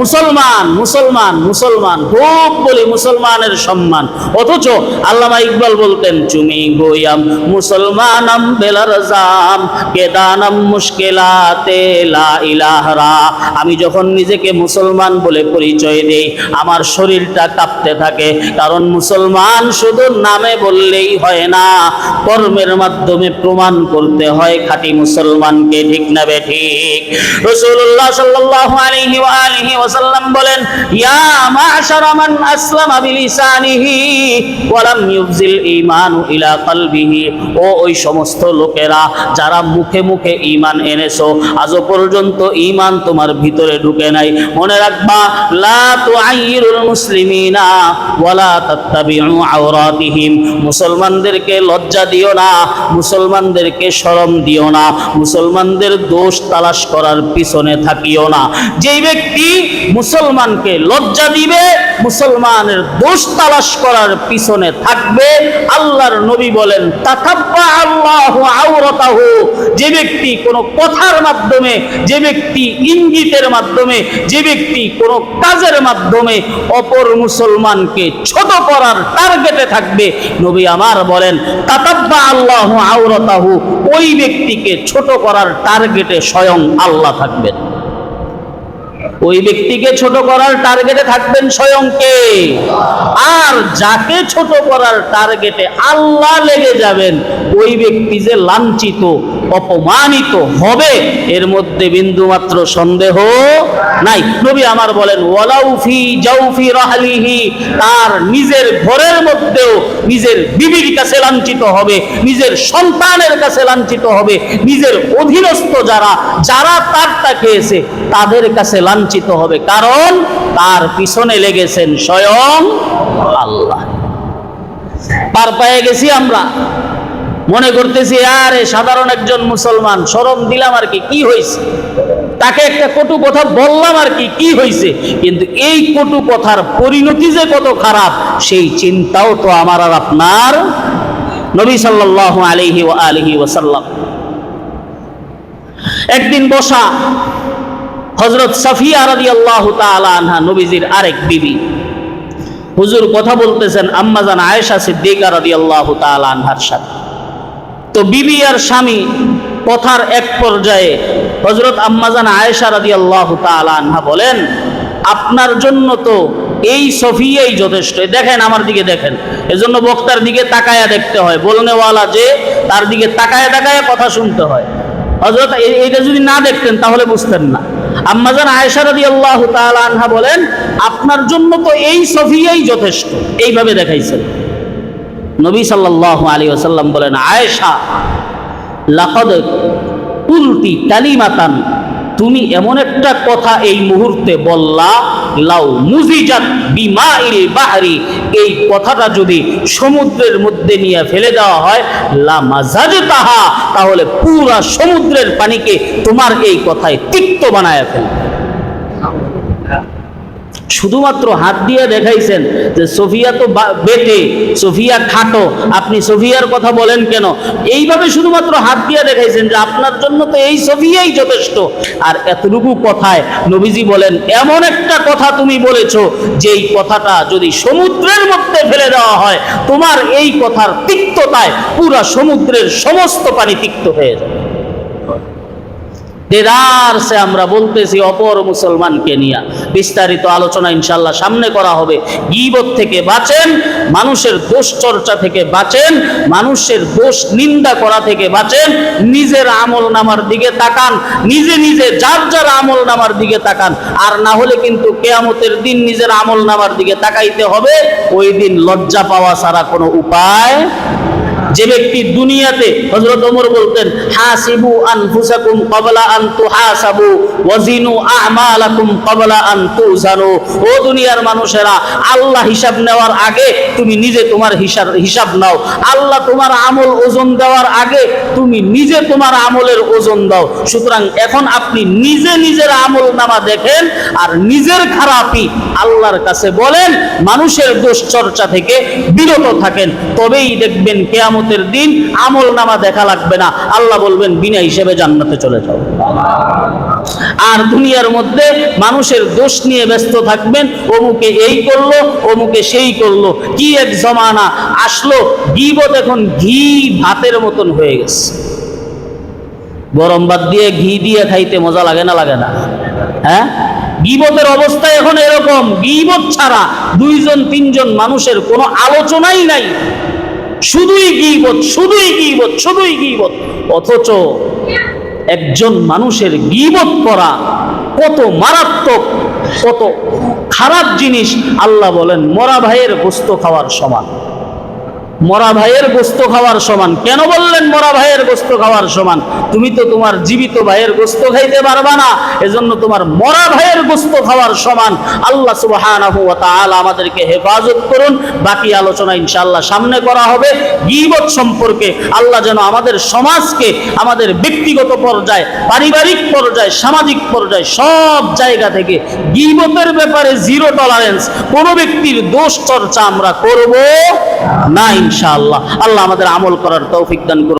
মুসলমান মুসলমান মুসলমান খুব বলি মুসলমানের সম্মান, অথচ আল্লামা ইকবাল বলতেন, চুমি গোয়াম মুসলমানাম বেলার জাম কেদানাম মুশকিলাতে লা ইলাহা। আমি যখন নিজেকে মুসলমান বলে পরিচয় দেই আমার শরীরটা কাঁপতে থাকে, কারণ মুসলমান শুধু নামে বললেই হয় না, কর্মের মাধ্যমে প্রমাণ করতে হয় খাঁটি মুসলমানকে, ঠিক না বেঠিক? রাসূলুল্লাহ সাল্লাল্লাহু আলাইহি ওয়া আলিহি ওয়াসাল্লাম বলেন, ইয়া মা'শারা মান আসলামা বিলিসানিহি ওয়া লাম ইউফজিল ঈমানু ইলা কলবিহি। ও ওই সমস্ত লোকেরা যারা মুখে মুখে ঈমান এনেছো, আজও পর্যন্ত ঈমান তোমার ভিতরে ঢুকে নাই, মনে রাখবা, লা তুআইরুল মুসলিমিনা ওয়া লা তাত্তাবিউ আওরাতিহিম। মুসলমানদেরকে লজ্জা দিও না, মুসলমানদেরকে শরম দিও না, মুসলমানদের দোষ তালাশ করার পিছনে থাকিও না। যেই ব্যক্তি মুসলমানকে লজ্জা দিবে, মুসলমানের দোষ তালাশ করার পিছনে থাকবে, আল্লাহর নবী বলেন, তাকাব্বা আল্লাহু আওরাতাহু। যে ব্যক্তি কোনো কথার মাধ্যমে, যে ব্যক্তি ইঙ্গিতের মাধ্যমে, যে ব্যক্তি কোনো কাজের মাধ্যমে অপর মুসলমানকে ছোট করার টার্গেটে থাকবে, নবী আমার বলেন, তাকাব্বা আল্লাহু আওরাতাহু, ওই ব্যক্তিকে ছোট করার টার্গেটে স্বয়ং আল্লাহ থাকবেন। ওই ব্যক্তিকে ছোট করার টার্গেটে থাকবেন স্বয়ং কে? আর যাকে ছোট করার টার্গেটে আল্লাহ লেগে যাবেন, ওই ব্যক্তি যে লাঞ্ছিত অপমানিত হবে এর মধ্যে বিন্দুমাত্র সন্দেহ নাই। নবী আমার বলেন, ওয়ালাউ ফি জাওফি রাহলিহি, তার নিজের ঘরের মধ্যেও নিজের বিবির কাছে লাঞ্ছিত হবে, নিজের সন্তানের কাছে লাঞ্ছিত হবে, নিজের অধীনস্থ যারা যারা তারটা খেয়েছে তাদের কাছে লাঞ্ছিত হবে, কারণ তার পিছনে লেগেছেন স্বয়ং আল্লাহ। পার পেয়ে গেছি আমরা, মনে করতেছি আরে সাধারণ একজন মুসলমান, শরম দিলাম আর কি হয়েছে, তাকে একটা কটু কথা বললাম আর কি হয়েছে, কিন্তু এই কটু কথার পরিণতি যে কত খারাপ সেই চিন্তাও তো আমার আর আপনার। নবী সাল্লাল্লাহু আলাইহি ওয়া আলিহি ওয়াসাল্লাম একদিন বসা, হযরত সাফিয়া রাদিয়াল্লাহু তাআলা আনহা নবীজির আরেক বিবি, হুজুর কথা বলতেছেন আম্মাজান আয়েশা সিদ্দিকা রাদিয়াল্লাহু তাআলা আনহার সাথে। তো বিবি আর স্বামী কথার এক পর্যায়ে হযরত আম্মাজান আয়েশা রাদিয়াল্লাহু তাআলা আনহা বলেন, আপনার জন্য তো এই সফিয়াই যথেষ্ট। দেখেন আমার দিকে দেখেন, এজন্য বক্তার দিকে তাকায়া দেখতে হয়, বলনেওয়ালা যে তার দিকে তাকায়া তাকায়া কথা শুনতে হয়। হযরত এইটা যদি না দেখতেন তাহলে বুঝতেন না। আম্মাজান আয়েশা রাদিয়াল্লাহু তাআলা আনহা বলেন, আপনার জন্য তো এই সফিয়াই যথেষ্ট, এইভাবে দেখাইছেন। নবী সাল্লাল্লাহু আলাইহি ওয়াসাল্লাম বলেন, আয়েশা লাকাদ কুলতি কালিমাতান, তুমি এমন একটা কথা এই মুহূর্তে বললা, লাউ মুজিজাত বিমাইল বাহরি, এই কথাটা যদি সমুদ্রের মধ্যে নিয়ে ফেলে দেওয়া হয়, লা মাজাজতাহা, তাহলে পুরা সমুদ্রের পানিকে তোমার এই কথায় তিক্ত বানায় ফেলবে। শুধুমাত্র হাত দিয়ে দেখাইছেন যে সোফিয়া তো বেটে, সোফিয়া খাটো, আপনি সোফিয়ার কথা বলেন কেন, এইভাবে শুধুমাত্র হাত দিয়ে দেখাইছেন যে আপনার জন্য তো এই সোফিয়াই যথেষ্ট। আর এতটুকু কথায় নবীজি বলেন, এমন একটা কথা তুমি বলেছো যেই কথাটা যদি সমুদ্রের মধ্যে ফেলে দেওয়া হয়, তোমার এই কথার তিক্ততায় পুরা সমুদ্রের সমস্ত পানি তিক্ত হয়ে যাবে। দেদারসে আমরা বলতেছি অপর মুসলমানকে নিয়ে, বিস্তারিত আলোচনা ইনশাআল্লাহ সামনে করা হবে। গীবত থেকে বাঁচেন, মানুষের দোষ চর্চা থেকে বাঁচেন, মানুষের দোষ নিন্দা করা থেকে বাঁচেন, নিজের আমল নামার দিকে তাকান, নিজে নিজে যার যার আমল নামার দিকে তাকান। আর না হলে কিন্তু কিয়ামতের দিন নিজের আমল নামার দিকে তাকাইতে হবে, ওই দিন লজ্জা পাওয়া ছাড়া কোনো উপায় যে ব্যক্তি দুনিয়াতে, হযরত ওমর বলতেন, হাসিবু আনফুসাকুম ক্বাবলা আন তুহাসাবু ওয়াজিনু আমালাকুম ক্বাবলা আন তুজানু। ও দুনিয়ার মানুষেরা, আল্লাহ হিসাব নেওয়ার আগে তুমি নিজে তোমার হিসাব নাও। আল্লাহ তোমার আমল ওজন দেওয়ার আগে তুমি নিজে তোমার আমলের ওজন দাও। সুতরাং এখন আপনি নিজে নিজের আমল নামা দেখেন আর নিজের খারাপই আল্লাহর কাছে বলেন, মানুষের দোষ চর্চা থেকে বিরত থাকেন। তবেই দেখবেন কিয়ামতের দিন আমল নামা দেখা লাগবে না, আল্লাহ বলবেন বিনা হিসেবে জান্নাতে চলে যাও। আর দুনিয়ার মধ্যে মানুষের দোষ নিয়ে ব্যস্ত থাকবেন, অমুকে এই করলো, অমুকে সেই করলো। কি এক জমানা আসলো, গীবত এখন ঘি ভাতের মতন হয়ে গেছে। গরম ভাত দিয়ে ঘি দিয়ে খাইতে মজা লাগে না, লাগে না? হ্যাঁ, গীবতের অবস্থা এখন এরকম, গীবত ছাড়া দুইজন তিনজন মানুষের কোনো আলোচনাই নাই, শুধুই গীবত, শুধুই গীবত, শুধুই গীবত। অথচ একজন মানুষের গীবত করা কত মারাত্মক, কত খারাপ জিনিস। আল্লাহ বলেন মরা ভাইয়ের গোশত খাওয়ার সমান, মরা ভাইয়ের গোশত খাওয়ার সমান। কেন বললেন মরা ভাইয়ের গোশত খাওয়ার সমান? তুমি তো তোমার জীবিত ভাইয়ের গোশত খাইতে পারবা না, এজন্য তোমার মরা ভাইয়ের গোশত খাওয়ার সমান। আল্লাহ সুবহানাহু ওয়া তাআলা আমাদেরকে হেফাজত করুন। বাকি আলোচনা ইনশাআল্লাহ সামনে করা হবে গীবত সম্পর্কে। আল্লাহ যেন আমাদের সমাজকে, আমাদের ব্যক্তিগত পর্যায়ে, পারিবারিক পর্যায়ে, সামাজিক পর্যায়ে সব জায়গা থেকে গীবতের ব্যাপারে জিরো টলারেন্স, কোনো ব্যক্তির দোষ চর্চা আমরা করব না ইনশাআল্লাহ। আল্লাহ আমাদের আমল করার তৌফিক দান করুন।